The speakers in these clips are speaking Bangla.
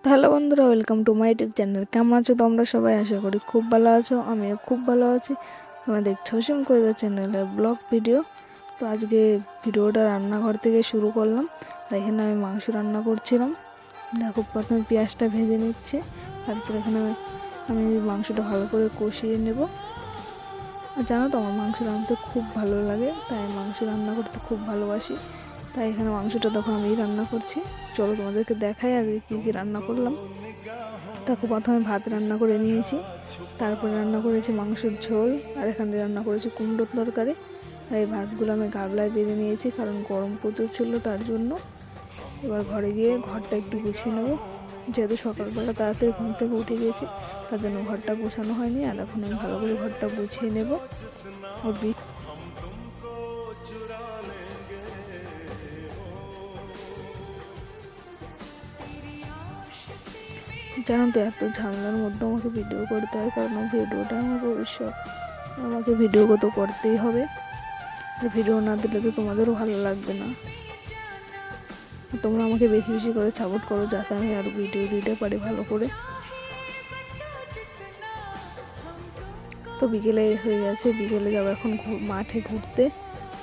তো হ্যালো বন্ধুরা, welcome to my YouTube channel. কেমন আছো তোমরা সবাই? আশা করি খুব ভালো আছো। আমিও খুব ভালো আছি। তোমরা দেখছো অসীম কবিতা চ্যানেলের ব্লগ ভিডিও। তো আজকে ভিডিওটা রান্নাঘর থেকে শুরু করলাম। তাই এখানে আমি মাংস রান্না করছিলাম। দেখো, প্রথমে পেঁয়াজটা ভেজে নিচ্ছে, তারপর এখানে আমি মাংসটা ভালো করে কষিয়ে নেব। আর জানো তো, আমার মাংস রান্নাতে খুব ভালো লাগে, তাই মাংস রান্না করতে খুব ভালোবাসি। তাই এখানে মাংসটা তখন আমি রান্না করছি। চলো তোমাদেরকে দেখাই আগে কী কী রান্না করলাম। তাকে প্রথমে ভাত রান্না করে নিয়েছি, তারপরে রান্না করেছি মাংসের ঝোল, আর এখানে রান্না করেছি কুমড়োর তরকারি। আর এই ভাতগুলো আমি গাবলায় বেঁধে নিয়েছি, কারণ গরম প্রচুর ছিল তার জন্য। এবার ঘরে গিয়ে ঘরটা একটু গুছিয়ে নেবো, যেহেতু সকালবেলা তাড়াতাড়ি ঘুম থেকে উঠে গিয়েছি, তার জন্য ঘরটা গোছানো হয়নি। আর এখন আমি ভালো করে ঘরটা গুছিয়ে নেবো। জানো তো, এত ঝামেলার মধ্যে আমাকে ভিডিও করতে হয়, কারণ ভিডিওটা আমার ভবিষ্যৎ। আমাকে ভিডিও তো করতেই হবে। ভিডিও না দিলে তো তোমাদেরও ভালো লাগবে না। তোমরা আমাকে বেশি বেশি করে সাপোর্ট করো, যাতে আমি আরও ভিডিও দিতে পারি ভালো করে। তো বিকেলে হয়ে গেছে, বিকেলে যাবো এখন মাঠে ঘুরতে।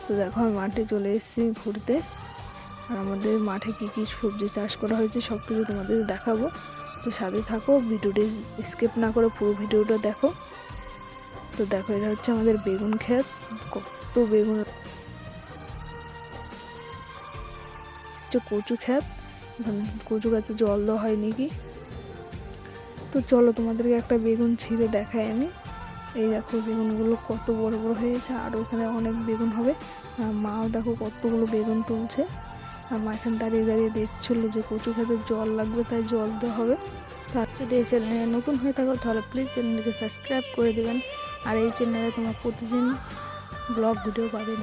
তো দেখো, আমি মাঠে চলে এসেছি ঘুরতে। আর আমাদের মাঠে কী কী সবজি চাষ করা হয়েছে সব কিছু তোমাদের দেখাবো। তো সাথে থাকো, ভিডিওটি স্কিপ না করে পুরো ভিডিওটা দেখো। তো দেখো, এটা হচ্ছে আমাদের বেগুন ক্ষেত। কত বেগুন, কচু ক্ষেত। কচু গাছে জল দেওয়া হয় নাকি। তো চলো তোমাদেরকে একটা বেগুন ছিঁড়ে দেখাই আমি। এই দেখো, বেগুনগুলো কত বড় বড় হয়েছে, আরও এখানে অনেক বেগুন হবে। আর মাও দেখো কতগুলো বেগুন তুলছে। আর মা এখানে দাঁড়িয়ে দাঁড়িয়ে দেখছিল যে কচু খেতে জল লাগবে, তাই জল দেওয়া হবে। তার যদি এই চ্যানেলে নতুন হয়ে থাকো, তাহলে প্লিজ চ্যানেলটিকে সাবস্ক্রাইব করে দেবেন। আর এই চ্যানেলে তোমরা প্রতিদিন ব্লগ ভিডিও পাবেন।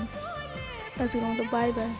আজকের মতো বাই বাই।